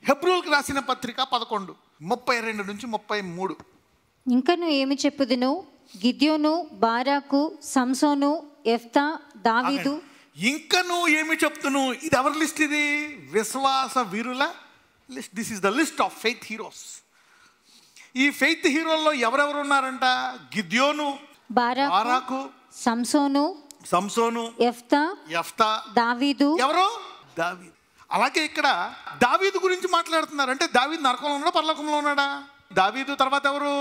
హెబ్రోల్కి రాసిన పత్రిక 11:32-33. ఇంకను ఏమి చెప్పుదును? గిద్యోను, బారాకు, సంసోను, యెఫ్తా, దావీదు. ఇంకను ఏమి చెప్తును? ఇది ఎవరి లిస్ట్? ఇది విశ్వాస వీరుల list. This is the list of faith heroes. ఈ ఫెయిత్ హీరోల్లో ఎవరెవరు ఉన్నారంట? గిద్యోను, బారాకు, సంసోను, యెఫ్తా, దావీదు. ఎవరు? దావీదు. అలాగే ఇక్కడ దావీదు గురించి మాట్లాడుతున్నారు. అంటే దావీదు నరకంలో ఉన్నాడా, పరలోకంలో ఉన్నాడా? దావీదు తర్వాత ఎవరు?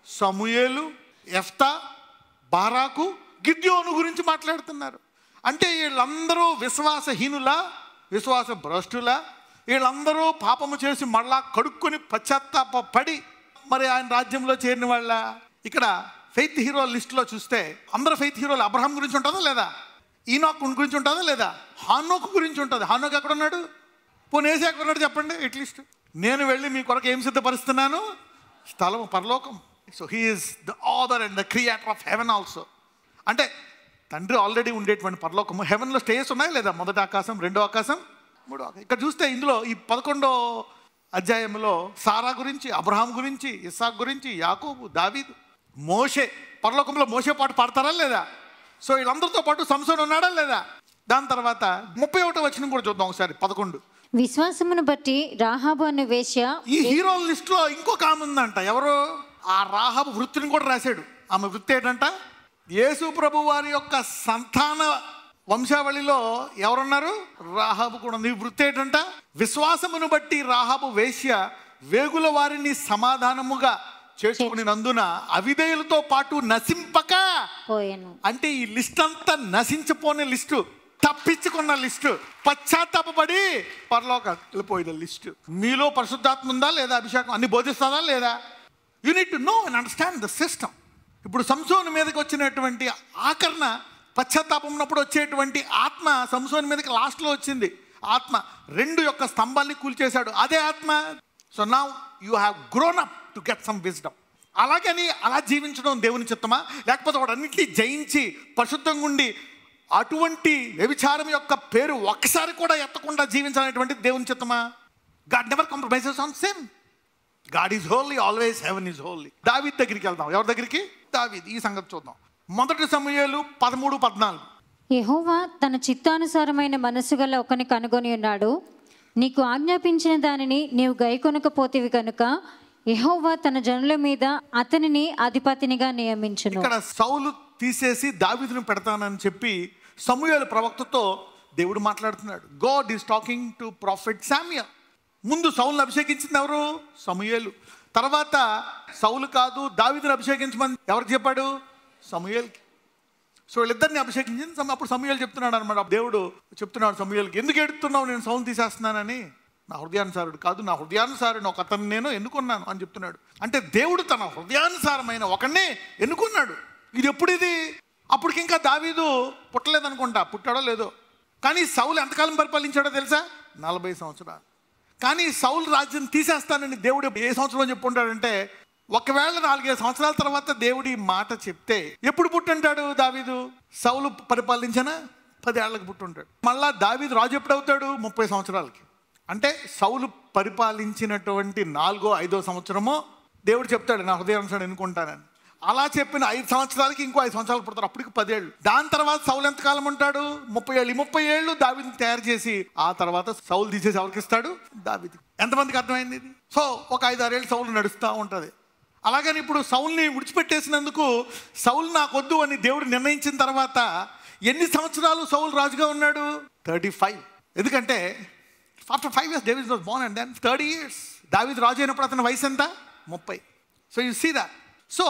సమూయేలు, యెఫ్తా, బారాకు, గిద్యోను గురించి మాట్లాడుతున్నారు. అంటే వీళ్ళందరూ విశ్వాసహీనుల, విశ్వాస భ్రష్టుల, వీళ్ళందరూ పాపము చేసి మళ్ళా కడుక్కొని పశ్చాత్తాపడి మరి ఆయన రాజ్యంలో చేరిన వాళ్ళ. ఇక్కడ ఫెయిత్ హీరో లిస్టులో చూస్తే అందరూ ఫెయిత్ హీరోలు. అబ్రహాం గురించి ఉంటుందా లేదా? ఈనోక్ గురించి ఉంటుందా లేదా? హానోకు గురించి ఉంటుంది. హానోక్ ఎక్కడ ఉన్నాడు? పోనీ ఏసీ ఎక్కడ ఉన్నాడు చెప్పండి అట్లీస్ట్. నేను వెళ్ళి మీ కొరకు ఏం సిద్ధపరుస్తున్నాను? స్థలం, పరలోకం. So he is the author and the creator of heaven also. అంటే తండ్రి ఆల్రెడీ ఉండేటువంటి పరలోకము, హెవెన్లో స్టేస్ ఉన్నాయి లేదా? మొదటి ఆకాశం, రెండో ఆకాశం, మూడో ఆకాశం. ఇక్కడ చూస్తే ఇందులో ఈ 11వ అధ్యాయంలో సారా గురించి, అబ్రహాం గురించి, ఇస్సాక్ గురించి, యాకోబు, దావీదు, మోషే. పరలోకంలో మోషే పాట పాడతారా లేదా? సో వీళ్ళందరితో పాటు సంసోను ఉన్నాడా లేదా? దాని తర్వాత 31వ వచనం కూడా చూద్దాం ఒకసారి. 11. విశ్వాసమును బట్టి రాహాబు అను వేశ్య. ఈ హీరో లిస్ట్ లో ఇంకొక ఆమె ఉందంట. ఎవరు? ఆ రాహాబు వృత్తిని కూడా రాశాడు. ఆమె వృత్తి ఏంటంట? యేసు ప్రభు వారి యొక్క సంతాన వంశావళిలో ఎవరున్నారు? రాహాబు కూడా ఉంది. వృత్తి ఏంటంట? విశ్వాసమును బట్టి రాహాబు వేశ్య వేగుల వారిని సమాధానముగా చేసుకునినందున అవిధేయులతో పాటు నశింపక పోయెను. అంటే ఈ లిస్ట్ అంతా నశించిపోయిన లిస్టు, తప్పించుకున్న లిస్టు, పశ్చాత్తాపడి పరలోక వెళ్ళిపోయిన లిస్టు. మీలో పరిశుద్ధాత్మ ఉందా లేదా? అభిషేకం అన్ని బోధిస్తుందా లేదా? You need to know and understand the system. ఇప్పుడు సంసోను మీదకి వచ్చినటువంటి ఆకరణ పశ్చాత్తాపం ఉన్నప్పుడు వచ్చేటువంటి ఆత్మ సంసోను మీదకి లాస్ట్లో వచ్చింది. ఆత్మ 2 యొక్క స్తంభాన్ని కూల్చేశాడు. అదే ఆత్మ. So now you have grown up to get some wisdom. అలాగని అలా జీవించడం దేవుని చిత్తమా? లేకపోతే వాడన్నింటినీ జయించి పరిశుద్ధంగా ఉండి అటువంటి వ్యభిచారం యొక్క పేరు ఒక్కసారి కూడా ఎత్తకుండా జీవించాలనేటువంటి దేవుని చిత్తమా? God never compromises on sin. God is holy, always heaven is holy. దావీదు దగ్గరికి వెళ్దాం. ఎవరి దగ్గరికి? దావీదు. ఈ సంగతి చూద్దాం. 1 సమూయేలు 13-14. యెహోవా తన చిత్తానుసారమైన మనస్సు గల ఒకని కనుగొని ఉన్నాడు. నీకు ఆజ్ఞాపించిన దానిని నీవు గైకొనకపోతివి కనుక యెహోవా తన జనుల మీద అతనిని అధిపతినిగా నియమించును. ఇక్కడ సౌలు తీసేసి దావీదును పెడతానని చెప్పి సమూయేలు ప్రవక్తతో దేవుడు మాట్లాడుతున్నాడు. God is talking to prophet Samuel. ముందు సౌలును అభిషేకించింది ఎవరు? సమూయేలు. తర్వాత సౌలు కాదు దావీదును అభిషేకించమని ఎవరికి చెప్పాడు? సమూయేలుకి. సో వీళ్ళిద్దరిని అభిషేకించింది. అప్పుడు సమూయేలు చెప్తున్నాడు అనమాట. దేవుడు చెప్తున్నాడు సమూయేలుకి, ఎందుకు ఎడుతున్నావు నేను సౌలును తీసేస్తున్నానని? నా హృదయానుసారుడు కాదు, నా హృదయానుసారుడు ఒక అతన్ని నేను ఎన్నుకున్నాను అని చెప్తున్నాడు. అంటే దేవుడు తన హృదయానుసారమైన ఒకరినే ఎన్నుకున్నాడు. ఇది ఎప్పుడు? ఇది అప్పటికి ఇంకా దావీదు పుట్టలేదనుకుంటా. పుట్టాడో లేదో. కానీ సౌలు ఎంతకాలం పరిపాలించాడో తెలుసా? 40 సంవత్సరాలు. కానీ సౌలు రాజ్యం తీసేస్తానని దేవుడు ఏ సంవత్సరం చెప్పుంటాడంటే, ఒకవేళ 4-5 సంవత్సరాల తర్వాత దేవుడు ఈ మాట చెప్తే ఎప్పుడు పుట్టుంటాడు దావీదు? సౌలు పరిపాలించిన 10 ఏళ్లకు పుట్టుంటాడు. మళ్ళా దావీదు రాజు ఎప్పుడు అవుతాడు? 30 సంవత్సరాలకి. అంటే సౌలు పరిపాలించినటువంటి 4-5 సంవత్సరమో దేవుడు చెప్తాడు నా హృదయానుసారం ఎన్నుకుంటానని. అలా చెప్పిన 5 సంవత్సరాలకి ఇంకో 5 సంవత్సరాలు పుడతారు. అప్పటికి 10 ఏళ్ళు. దాని తర్వాత సౌలు ఎంతకాలం ఉంటాడు? 30 ఏళ్ళు. 30 ఏళ్ళు దావీదుని తయారు చేసి ఆ తర్వాత సౌలు తీసేసి ఎవరికి ఇస్తాడు? దావీదు. ఎంతమందికి అర్థమైంది ఇది? సో ఒక 5-6 ఏళ్ళు సౌలు నడుస్తూ ఉంటుంది. అలాగని ఇప్పుడు సౌల్ని విడిచిపెట్టేసినందుకు సౌలు నాకొద్దు అని దేవుడు నిర్ణయించిన తర్వాత ఎన్ని సంవత్సరాలు సౌలు రాజుగా ఉన్నాడు? 35. ఎందుకంటే after 5 years David was born and then 30 years దావీదు రాజు అయినప్పుడు అతని వయసు ఎంత? 30. So you see that. So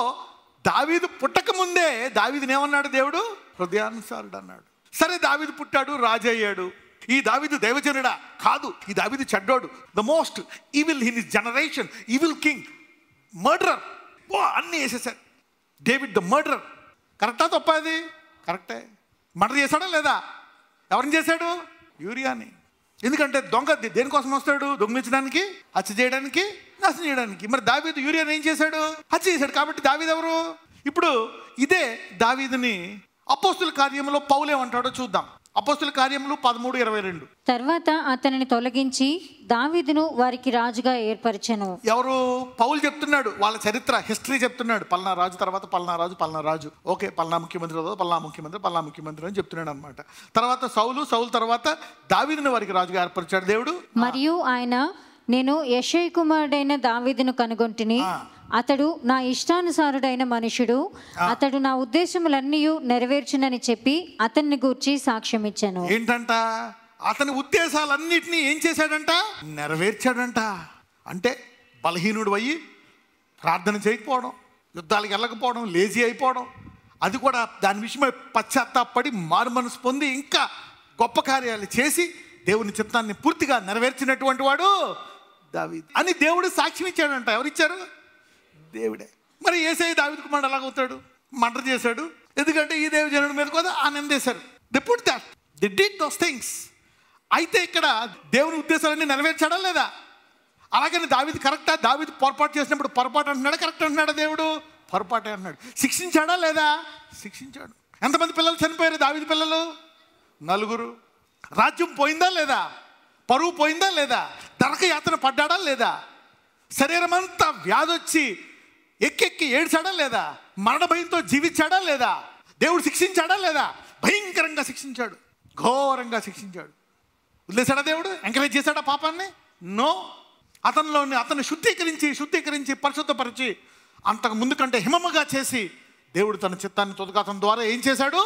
దావీదు పుట్టక ముందే దావీదుని ఏమన్నాడు దేవుడు? హృదయానుసారుడు అన్నాడు. సరే దావీదు పుట్టాడు, రాజు అయ్యాడు. ఈ దావీదు దైవజనుడా? కాదు, ఈ దావీదు చెడ్డోడు, the most evil in his generation, evil king, murderer. అన్నీ వేసేసారు. David the murderer. కరెక్టా తప్ప? అది కరెక్టే. మర్డర్ చేశాడా లేదా? ఎవరిని చేశాడు? యూరియాని. ఎందుకంటే దొంగ దేనికోసం వస్తాడు? దొంగిలించడానికి, హత్య చేయడానికి, నాశనం చేయడానికి. మరి దావీదు యూరియాని ఏం చేశాడు? హత్య చేశాడు. కాబట్టి దావీదు ఎవరు? ఇప్పుడు ఇదే దావీదుని అపోస్తుల కార్యంలో పౌలు ఏమంటాడో చూద్దాం. అపోస్తుల కార్యములు 13:22. తర్వాత అతనిని తొలగించి దావీదును వారికి రాజుగా ఏర్పరిచెను. ఎవరు? పౌలు చెప్తున్నాడు, వాళ్ళ చరిత్ర హిస్టరీ చెప్తున్నాడు. పల్నా రాజు తర్వాత పల్నా రాజు, పల్నా రాజు, ఓకే, పల్నా ముఖ్యమంత్రి తర్వాత పల్నా ముఖ్యమంత్రి అని చెప్తున్నాడు అనమాట. తర్వాత సౌలు తర్వాత దావీదును వారికి రాజుగా ఏర్పరిచాడు దేవుడు. మరియు ఆయన, నేను యెషయి కుమారుడైన దావీదును కనుగొంటిని, అతడు నా ఇష్టానుసారుడైన మనుషుడు, అతడు నా ఉద్దేశములన్నీ నెరవేర్చునని చెప్పి అతన్ని గూర్చి సాక్ష్యం ఇచ్చాను. ఏంటంట? అతని ఉద్దేశాలన్నిటినీ ఏం చేశాడంట? నెరవేర్చాడంట. అంటే బలహీనుడు అయ్యి ప్రార్థన చేయకపోవడం, యుద్ధాలకు వెళ్ళకపోవడం, లేజీ అయిపోవడం, అది కూడా దాని విషయమై పశ్చాత్తాపడి మారు మనసు పొంది ఇంకా గొప్ప కార్యాలు చేసి దేవుని చిత్తాన్ని పూర్తిగా నెరవేర్చినటువంటి వాడు దావీదు అని దేవుడు సాక్ష్యం ఇచ్చాడంట. ఎవరిచ్చారు? దేవుడే. మరి యేసయ్య దావీదు కుమారుడు ఎలాగవుతాడు? మర్డర్ చేశాడు. ఎందుకంటే ఈ దేవు జనుడి మీద కూడా ఆనందేశారు. They put that, they did those things. అయితే ఇక్కడ దేవుని ఉద్దేశాలన్నీ నెరవేర్చాడా లేదా? అలాగని దావీదు కరెక్టా? దావీదు పొరపాటు చేసినప్పుడు పొరపాటు అంటున్నాడా, కరెక్ట్ అంటున్నాడా? దేవుడు పొరపాటే అన్నాడు. శిక్షించాడా లేదా? శిక్షించాడు. ఎంతమంది పిల్లలు చనిపోయారు? దావీదు పిల్లలు 4. రాజ్యం పోయిందా లేదా? పరువు పోయిందా లేదా? నరక యాతన పడ్డాడా లేదా? శరీరం అంతా వ్యాధొచ్చి ఎక్కెక్కి ఏడ్చాడా లేదా? మరణ భయంతో జీవించాడా లేదా? దేవుడు శిక్షించాడా లేదా? భయంకరంగా శిక్షించాడు, ఘోరంగా శిక్షించాడు. వదిలేశాడా దేవుడు? ఎంకరేజ్ చేశాడా పాపాన్ని? నో. అతను శుద్ధీకరించి పరిశుద్ధపరిచి అంతకు ముందు కంటే హిమముగా చేసి దేవుడు తన చిత్తాన్ని తొదగతం ద్వారా ఏం చేశాడు?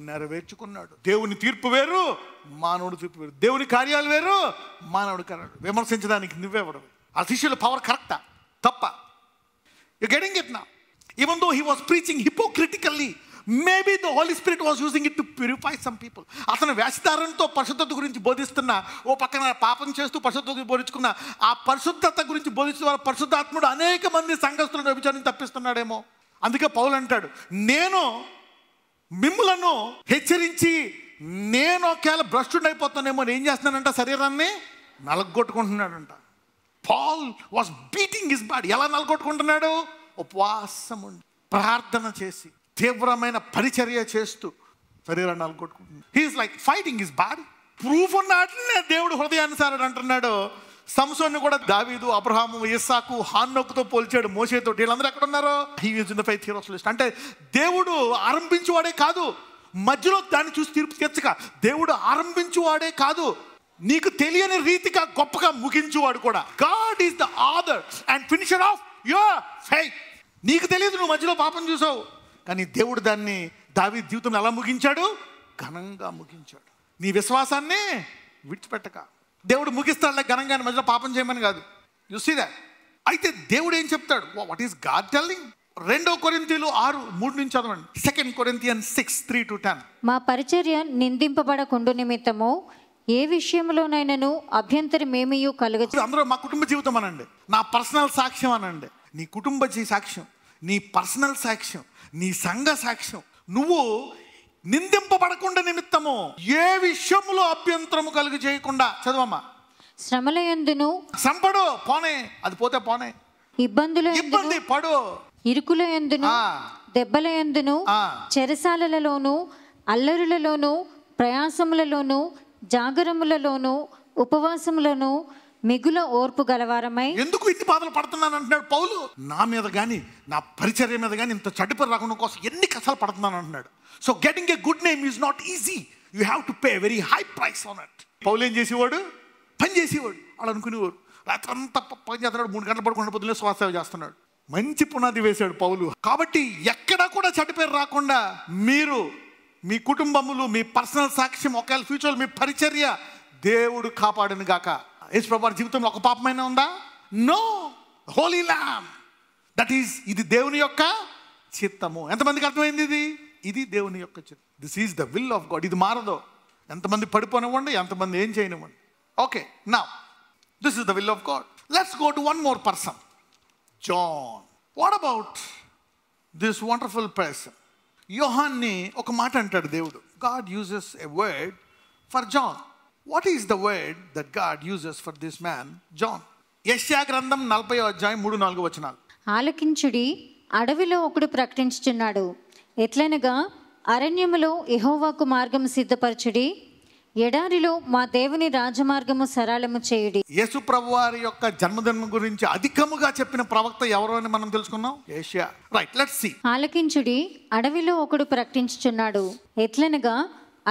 నెరవేర్చుకున్నాడు. దేవుని తీర్పు వేరు, మానవుడి తీర్పు వేరు. దేవుని కార్యాలు వేరు, మానవుడి కార్యాలు. విమర్శించడానికి నువ్వెవడు? ఆ శిష్యుల పవర్ కరెక్టా తప్ప? You getting it now? Even though he was preaching hypocritically, maybe the holy spirit was using it to purify some people. అతను వేషధారణతో పరిశుద్ధత గురించి బోధిస్తున్న, ఓ పక్కన పాపం చేస్తూ పరిశుద్ధత బోధించుకున్న, ఆ పరిశుద్ధత గురించి బోధిస్తున్న వారు పరిశుద్ధాత్ముడు అనేక మంది సంఘస్థులను వ్యభిచారం తప్పిస్తున్నాడేమో. అందుకే పౌలు అంటాడు, నేను మిమ్ములను హెచ్చరించి నేను ఒకవేళ భ్రష్టుడైపోతానేమో ఏం చేస్తున్నానంట? శరీరాన్ని నలగొట్టుకుంటున్నాడంట. Paul was beating his body. ఎలా నలగొట్టుకుంటున్నాడు? ఉపవాసం ఉండి ప్రార్థన చేసి తీవ్రమైన పరిచర్య చేస్తూ శరీరాన్ని నలగొట్టుకుంటున్నాడు. He is like fighting his body. Proof ఉన్నట్లనే దేవుడు హృదయానుసారుడు అంటున్నాడు. సంసోన్ని కూడా దావీదు, అబ్రహాము, ఇస్సాకు, హానోకుతో పోల్చాడు, మోషేతో. వీళ్ళందరూ ఎక్కడ ఉన్నారో? He is in the faith heroes list. అంటే దేవుడు ఆరంభించువాడే కాదు, మధ్యలో దాన్ని చూసి తీర్పు తీర్చక, దేవుడు ఆరంభించువాడే కాదు, నీకు తెలియని రీతిగా గొప్పగా ముగించువాడు కూడా. God is the author and finisher of your faith. నీకు తెలియదు, నువ్వు మధ్యలో పాపం చూసావు, కానీ దేవుడు దాన్ని దావీదు జీవితంలో ఎలా ముగించాడు? ఘనంగా ముగించాడు. నీ విశ్వాసాన్ని విడిచిపెట్టక. దేవుడు ముగిస్తాడులే ఘనంగానే, మధ్యలో పాపం చేయమని కాదు. You see that. అయితే దేవుడు ఏం చెప్తాడు? What is God telling? 2 కొరింథీయులు 6:3 నుంచి చదవండి. 2 Corinthians 6:3-10. మా పరిచర్య నిందింపబడకుండు నిమిత్తము ఏ విషయంలోనైనాను అభ్యంతరమేమీయు కలుగదు. అందరూ మా కుటుంబ జీవితం అనండి, నా పర్సనల్ సాక్ష్యం అనండి. నీ కుటుంబ సాక్ష్యం, నీ పర్సనల్ సాక్ష్యం, నీ సంఘ సాక్ష్యం. నువ్వు నిందింపబడకుండా నిమిత్తము ఏ విషయంలో అభ్యంతరము కలుగు చేయకుండా. చదవమ్మా. శ్రమలయందును, సంపడు పోనే, అది పోతే పోనే, ఇబ్బంది పడు, ఇరుకులయందును, దెబ్బలయందును, చెరసాలలోను, అల్లరులలోను, ప్రయాసములలోను, జాగరములలోను, ఉపవాసములను మిగుల ఓర్పు గలవారమై. ఎందుకు ఇన్ని బాధలు పడుతున్నాను అంటున్నాడు పౌలు? నా మీద కానీ నా పరిచర్య మీద కానీ ఇంత చెడ్డపేరు రాకుండా కోసం ఎన్ని కష్టాలు పడుతున్నాను అంటున్నాడు. So getting a good name is not easy. You have to pay very high price on it. పౌలు ఏం చేసేవాడు? పని చేసేవాడు. వాళ్ళు అనుకునేవారు రాత్రి అంతా పని చేస్తున్నాడు, 3 గంటలు పడుకున్న పొద్దున్నే శ్వాస చేస్తున్నాడు. మంచి పునాది వేశాడు పౌలు. కాబట్టి ఎక్కడా కూడా చెడ్డపేరు రాకుండా మీరు, మీ కుటుంబములు, మీ పర్సనల్ సాక్ష్యం, ఒకవేళ ఫ్యూచర్ మీ పరిచర్య దేవుడు కాపాడను గాక. యేసు ప్రభువు జీవితంలో ఒక పాపమైనా ఉందా? No. Holy lamb, that is, ఇది దేవుని యొక్క చిత్తము. ఎంతమందికి అర్థమైంది? ఇది దేవుని యొక్క చిత్తం. This is the will of God. ఇది మారదు. ఎంతమంది పడిపోనివ్వండి, ఎంతమంది ఏం చేయనివ్వండి. Okay, now this is the will of God. Let's go to one more person, John. What about this wonderful person? యోహాన్ని ఒక మాట అంటాడు దేవుడు. God uses a word for John. What is the word that God uses for this man John? యెషయా గ్రంథం 40:3-4 వచనాలు. ఆలకించుడి, అడవిలో ఒకడు ప్రకటించుచున్నాడు. ఎట్లనగా అరణ్యములో యెహోవాకు మార్గము సిద్ధపరచుడి, ఎడారిలో మా దేవుని రాజమార్గము సరళము చేయుడి. యేసు ప్రభు వారి యొక్క జన్మదినం గురించి అధికముగా చెప్పిన ప్రవక్త ఎవరు అని మనం తెలుసుకున్నాం, యెషయా. Right, let's see. ఆలకించుడి, అడవిలో ఒకడు ప్రకటించుచున్నాడు, ఎట్లనగా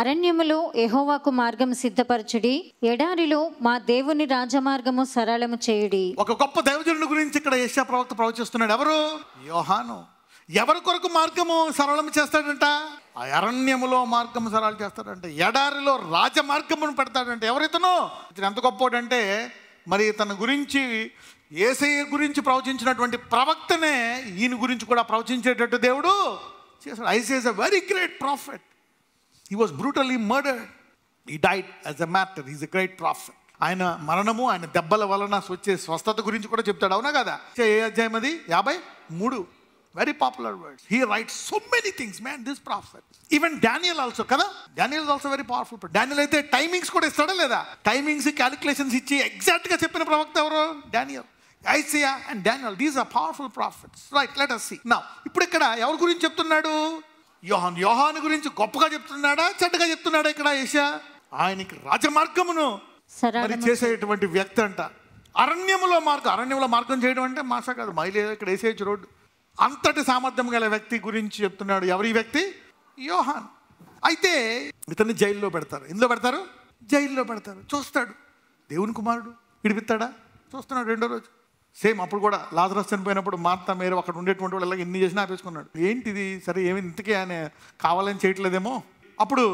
అరణ్యములో యెహోవాకు మార్గము సిద్ధపరచుడి, ఎడారిలో మా దేవుని రాజమార్గము సరళము చేయుడి. ఒక గొప్ప దైవజనుడి గురించి ఇక్కడ యెషయా ప్రవక్త ప్రవచిస్తున్నాడు. ఎవరు? యోహాను. ఎవరి కొరకు మార్గము సరళం చేస్తాడంట? ఆ అరణ్యములో మార్గము సరళం చేస్తాడంటే, ఎడారిలో రాజమార్గమును పెడతాడంటే. ఎవరితను? ఇతను ఎంత గొప్పోడంటే, మరి తన గురించి యేసయ్య గురించి ప్రవచించినటువంటి ప్రవక్తనే ఈయన గురించి కూడా ప్రవచించేటట్టు దేవుడు చేశాడు. Isaiah is a very great prophet. He was brutally murdered. He died as a martyr. He is a great prophet. ఆయన మరణము, ఆయన దెబ్బల వలన వచ్చే స్వస్థత గురించి కూడా చెప్తాడు. అవునా కదా? ఏ అధ్యాయం అది? 53. Very popular words. He writes so many things, man, this prophet. Even Daniel also, kada? Daniel is also very powerful. Daniel అయితే టైమింగ్స్ కూడా ఇస్తాడా లేదా? టైమింగ్స్, క్యాలిక్యులేషన్స్ ఇచ్చి ఎగ్జాక్ట్గా చెప్పిన ప్రవక్త ఎవరు? డానియల్. ఐసయా and Daniel, these are powerful prophets. Right, let us see. Now, ఇప్పుడు ఇక్కడ ఎవరి గురించి చెప్తున్నాడు? యోహాను గురించి గొప్పగా చెప్తున్నాడా, చెడ్డగా చెప్తున్నాడా ఇక్కడ యెషయా? ఆయనకి రాజమార్గమును మరి చేసేటువంటి వ్యక్తి అంట. అరణ్యములో మార్గం చేయడం అంటే మాసా కాదు, మైలే ఇక్కడ వేసేయచ్చు రోడ్డు. అంతటి సామర్థ్యం గల వ్యక్తి గురించి చెప్తున్నాడు. ఎవరి వ్యక్తి? యోహాన్. అయితే ఇతన్ని జైల్లో పెడతారు. ఎందులో పెడతారు? జైల్లో పెడతారు. చూస్తాడు, దేవుని కుమారుడు విడిపిస్తాడా? చూస్తున్నాడు. రెండో రోజు సేమ్. అప్పుడు కూడా లాజరస్ చనిపోయినప్పుడు మార్తా మేరీ అక్కడ ఉండేటువంటి వాళ్ళు ఎన్ని చేసినా ఆపేసుకున్నాడు. ఏంటిది? సరే, ఏమి ఇంతకీ ఆయన కావాలని చేయట్లేదేమో. అప్పుడు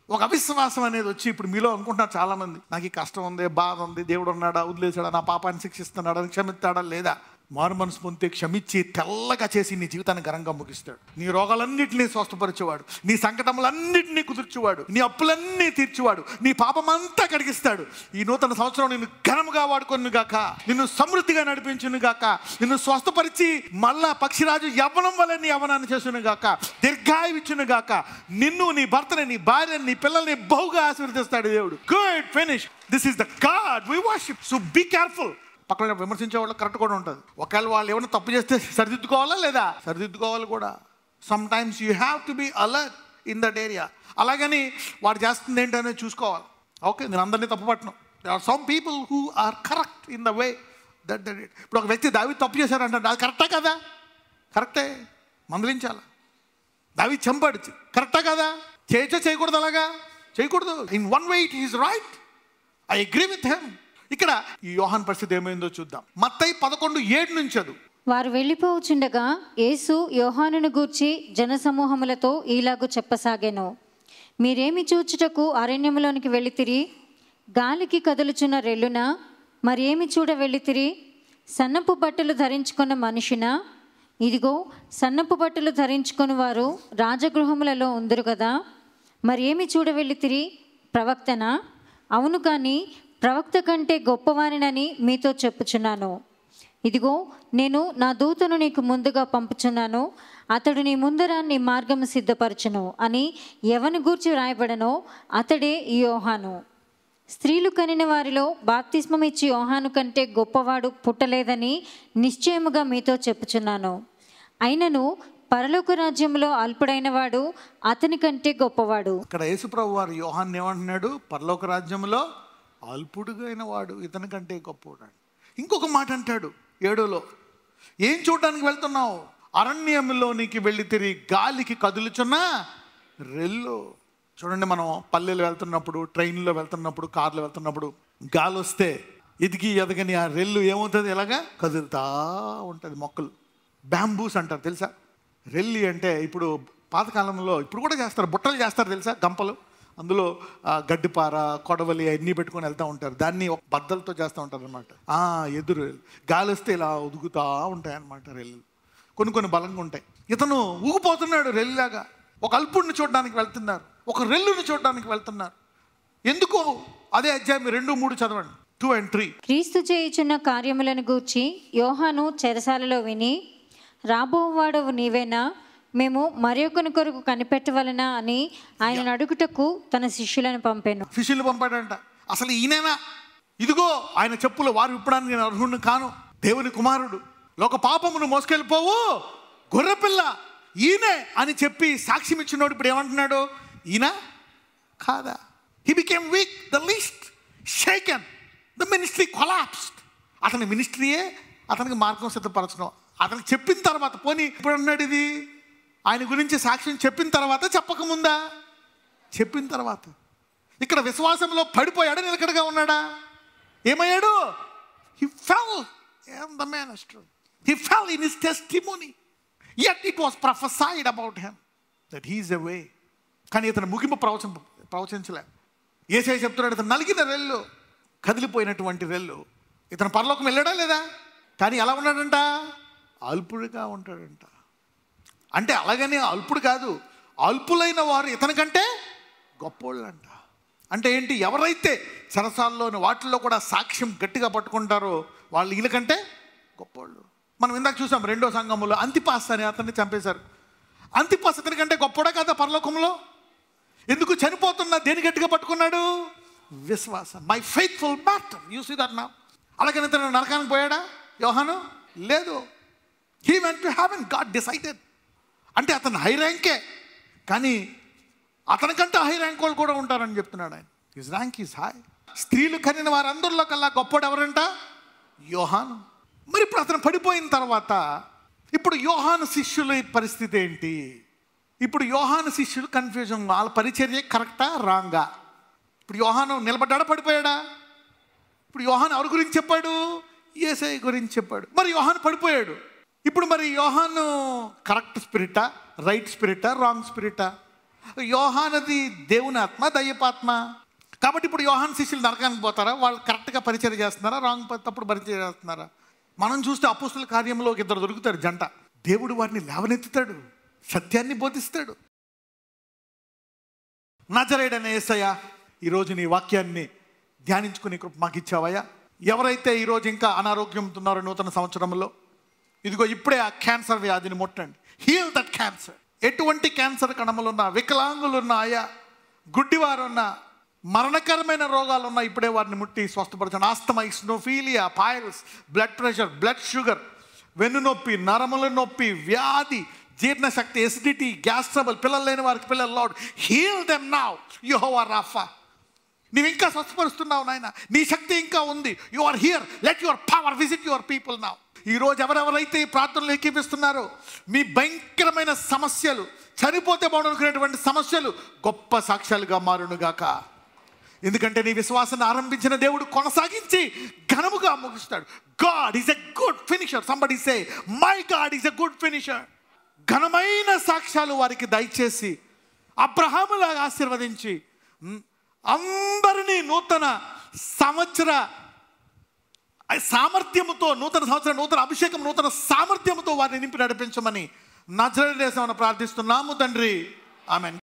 ఒక అవిశ్వాసం అనేది వచ్చి, ఇప్పుడు మీలో అనుకుంటున్నారు చాలామంది, నాకు ఈ కష్టం ఉంది, బాధ ఉంది, దేవుడు ఉన్నాడా, వదిలేసాడా, నా పాపాన్ని శిక్షిస్తున్నాడా, క్షమిస్తాడా లేదా? మారు మనసు పొందితే క్షమించి తెల్లగా చేసి నీ జీవితాన్ని ఘనంగా ముగిస్తాడు. నీ రోగాలన్నింటినీ స్వస్థపరిచేవాడు, నీ సంకటములన్నింటినీ కుదుర్చేవాడు, నీ అప్పులన్నీ తీర్చేవాడు, నీ పాపమంతా కడిగిస్తాడు. ఈ నూతన సంవత్సరం నిన్ను ఘనముగా వాడుకొను గాక, నిన్ను సమృద్ధిగా నడిపించును గాక, నిన్ను స్వస్థపరిచి మళ్ళా పక్షిరాజు యవ్వనం వల్ల నీ యవ్వనాన్ని చేసును గాక, దీర్ఘాయువుచ్చును గాక, నిన్ను, నీ భర్తని, నీ భార్యని, నీ పిల్లల్ని బహుగా ఆశీర్వదిస్తాడు దేవుడు. Good, finish. This is the God we worship. So be careful. పక్కన విమర్శించే వాళ్ళు కరెక్ట్ కూడా ఉంటుంది. ఒకవేళ వాళ్ళు ఏమైనా తప్పు చేస్తే సరిదిద్దుకోవాలా లేదా? సరిదిద్దుకోవాలి కూడా. Sometimes you have to be alert in that area. అలాగని వాడు చేస్తుంది ఏంటనేది చూసుకోవాలి. ఓకే, నేను అందరినీ తప్పు పట్టను. There are some people who are correct in the way that that it. ఇప్పుడు ఒక వ్యక్తి దావీదు తప్పు చేశారంటే అది కరెక్టా కదా? కరెక్టే, మందలించాలి. దావీదు చంపాడు, కరెక్టా కదా? చేయకూడదు, అలాగా చేయకూడదు. In one way it is right. I agree with him. ఇక్కడ ఈ యోహాన్ పరిస్థితి ఏమైందో చూద్దాం. మత్తయి 11:7 నుంచి చదువు. వారు వెళ్ళిపోవచ్చుండగా యేసు యోహానును గూర్చి జనసమూహములతో ఈలాగు చెప్పసాగెను. మీరేమి చూచుటకు అరణ్యములోనికి వెళ్ళితిరి? గాలికి కదులుచున్న రెల్లున? మరేమి చూడ వెళ్ళితిరి? సన్నపు బట్టలు ధరించుకున్న మనుషునా? ఇదిగో, సన్నపు బట్టలు ధరించుకుని వారు రాజగృహములలో ఉందరు కదా. మరేమి చూడ వెళ్ళితిరి? ప్రవక్తనా? అవును, కానీ ప్రవక్త కంటే గొప్పవానినని మీతో చెప్పుచున్నాను. ఇదిగో, నేను నా దూతను నీకు ముందుగా పంపుచున్నాను, అతడు నీ ముందర నీ మార్గము సిద్ధపరచును అని ఎవని గూర్చి వ్రాయబడనో అతడే ఈ యోహాను. స్త్రీలు కనిన వారిలో బాప్తిస్మం ఇచ్చి యోహాను కంటే గొప్పవాడు పుట్టలేదని నిశ్చయముగా మీతో చెప్పుచున్నాను. అయినను పరలోక రాజ్యంలో అల్పుడైన వాడు అతని కంటే గొప్పవాడు. ఇక్కడ యేసుప్రభు వారు యోహాన్ ఏమంటున్నాడు? పరలోక రాజ్యంలో అల్పుడుగైన వాడు ఇతని కంటే గొప్పవాడు. ఇంకొక మాట అంటాడు 7లో, ఏం చూడడానికి వెళ్తున్నావు? అరణ్యంలోనికి వెళ్ళి తిరిగి గాలికి కదులుచున్న రెల్లు. చూడండి, మనం పల్లెలు వెళ్తున్నప్పుడు, ట్రైన్లో వెళ్తున్నప్పుడు, కార్లో వెళ్తున్నప్పుడు గాలి వస్తే ఎదగని ఆ రెల్లు ఏమవుతుంది? ఎలాగా కదులుతా ఉంటుంది. మొక్కలు బ్యాంబూస్ అంటారు, తెలుసా? రెల్లి అంటే ఇప్పుడు పాతకాలంలో, ఇప్పుడు కూడా చేస్తారు, బుట్టలు చేస్తారు తెలుసా, గంపలు. అందులో గడ్డిపార, కొడవలి అన్నీ పెట్టుకొని వెళ్తూ ఉంటారు. దాన్ని ఒక బద్దలతో చేస్తూ ఉంటారు అనమాట. ఎదురు గాలి వస్తే ఇలా ఉదుగుతూ ఉంటాయి అన్నమాట రెల్లు. కొన్ని బలంగా ఉంటాయి. ఇతను ఊగిపోతున్నాడు రెల్లిలాగా. ఒక అల్పుడిని చూడడానికి వెళ్తున్నారు, ఒక రెల్లుని చూడడానికి వెళ్తున్నారు. ఎందుకు? అదే అధ్యాయం 2-3 చదవండి, 2 and 3. క్రీస్తు చేయుచున్న కార్యములను గూర్చి యోహాను చెరసాలలో విని, రాబోవాడవు నీవేనా? మేము మరి ఒకని కొరకు కనిపెట్టవలనా అని ఆయన అడుగుటకు తన శిష్యులను పంపాను. శిష్యులు పంపాడంట. అసలు ఈయనేనా? ఇదిగో ఆయన చెప్పులు వారు విప్పడానికి నేను అర్హుడిని కాను, దేవుని కుమారుడు, లోక పాపమును మోసుకెళ్ళిపోవు గొర్రెపిల్ల, ఈయనే అని చెప్పి సాక్ష్యం ఇచ్చినోడు ఇప్పుడు ఏమంటున్నాడు? ఈయన కాదా? He became week, the least షేకెన్, the ministry collapsed. అతని మినిస్ట్రీయే అతనికి మార్గం సిద్ధపరచడం. అతనికి చెప్పిన తర్వాత, పోనీ ఇప్పుడు అన్నాడు ఇది ఆయన గురించి సాక్ష్యం చెప్పిన తర్వాత చెప్పకముందా? చెప్పిన తర్వాత. ఇక్కడ విశ్వాసంలో పడిపోయాడా, నిలకడగా ఉన్నాడా? ఏమయ్యాడు? He fell in the ministry. He fell in his testimony. Yet it was prophesied about him that he is away. కానీ ఇతను ముగింపు ప్రవచించలే. యేసయ్య చెప్తున్నాడు, ఇతను నలిగిన రెల్లు, కదిలిపోయినటువంటి రెల్లు. ఇతను పరలోకం వెళ్ళాడా లేదా? కానీ ఎలా ఉన్నాడంట? అల్పుడిగా ఉంటాడంట. అంటే అలాగని అల్పుడు కాదు, అల్పులైన వారు ఇతనికంటే గొప్పోళ్ళు అంట. అంటే ఏంటి? ఎవరైతే సరసాల్లోని వాటిల్లో కూడా సాక్ష్యం గట్టిగా పట్టుకుంటారో వాళ్ళు వీళ్ళకంటే గొప్పోళ్ళు. మనం ఇందాక చూసాం 2వ సంఘంలో అంతిపాస్ అని అతన్ని చంపేశారు. అంతిపాస్ ఇతనికంటే గొప్పోడా కదా పరలోకంలో? ఎందుకు చనిపోతున్నా దేని గట్టిగా పట్టుకున్నాడు? విశ్వాసం. My faithful matter, you see that now. అలాగని ఇతను నరకానికి పోయాడా యోహాను? లేదు. He went to heaven, God decided. అంటే అతను హై ర్యాంకే, కానీ అతనికంటే హై ర్యాంక్ వాళ్ళు కూడా ఉంటారని చెప్తున్నాడు ఆయన. His rank is high. స్త్రీలు కనిన వారందరిలో కల్లా గొప్పడు ఎవరంట? యోహాను. మరి ఇప్పుడు అతను పడిపోయిన తర్వాత ఇప్పుడు యోహాను శిష్యుల పరిస్థితి ఏంటి? ఇప్పుడు యోహాను శిష్యులు కన్ఫ్యూజన్, వాళ్ళ పరిచర్య కరెక్టా రాంగా? ఇప్పుడు యోహాను నిలబడ్డాడా, పడిపోయాడా? ఇప్పుడు యోహాను ఎవరి గురించి చెప్పాడు? యేసయ్య గురించి చెప్పాడు. మరి యోహాను పడిపోయాడు. ఇప్పుడు మరి యోహాను కరెక్ట్ స్పిరిటా, రైట్ స్పిరిటా, రాంగ్ స్పిరిటా? యోహానది దేవుని ఆత్మ, దయ్యపాత్మ. కాబట్టి ఇప్పుడు యోహాను శిష్యులు నరకానికి పోతారా? వాళ్ళు కరెక్ట్గా పరిచయం చేస్తున్నారా, రాంగ్ తప్పుడు పరిచయం చేస్తున్నారా? మనం చూస్తే అపోస్తుల కార్యంలో ఒక 2 దొరుకుతారు జంట. దేవుడు వారిని లేవనెత్తుతాడు, సత్యాన్ని బోధిస్తాడు. నజరేయుడైన యేసయ్య, ఈరోజు నీ వాక్యాన్ని ధ్యానించుకుని కృప మాకు ఇచ్చావయ్యా. ఎవరైతే ఈరోజు ఇంకా అనారోగ్యంతో ఉన్నారో నూతన సంవత్సరంలో, ఇదిగో ఇప్పుడే ఆ క్యాన్సర్ వ్యాధిని ముట్టండి. Heal that cancer. ఎటువంటి క్యాన్సర్ కణములున్నా, వికలాంగులున్నా, ఆయా గుడ్డివారున్నా, మరణకరమైన రోగాలున్నా ఇప్పుడే వారిని ముట్టి స్వస్థపరచండి. Asthma, eosinophilia, piles, blood pressure, blood sugar, వెన్ను నొప్పి, నరముల నొప్పి, వ్యాధి, జీర్ణశక్తి, ఎసిడిటీ, గ్యాస్ ట్రబుల్, పిల్లలు లేని వారికి పిల్లలు, లార్డ్ హీల్ దెమ్ నౌ యెహోవా రాఫా. నీవు ఇంకా స్వస్థపరుస్తున్నావు నాయన, నీ శక్తి ఇంకా ఉంది. You are here, let your power visit your people now. ఈరోజు ఎవరెవరైతే ఈ ప్రార్థనలు ఏకీపిస్తున్నారో, మీ భయంకరమైన సమస్యలు, చనిపోతే బాగునుకునేటువంటి సమస్యలు గొప్ప సాక్ష్యాలుగా మారునుగాక. ఎందుకంటే నీ విశ్వాసాన్ని ఆరంభించిన దేవుడు కొనసాగించి ఘనముగా ముగిస్తాడు. God is a good finisher. Somebody say, my God is a good finisher. ఘనమైన సాక్ష్యాలు వారికి దయచేసి అబ్రహాములాగా ఆశీర్వదించి అందరినీ నూతన సంవత్సర సామర్థ్యముతో, నూతన సంవత్సరం, నూతన అభిషేకం, నూతన సామర్థ్యముతో వారిని నింపి నడిపించమని నజరేయుడైన యేసుని ప్రార్థిస్తున్నాము తండ్రి. ఆమేన్.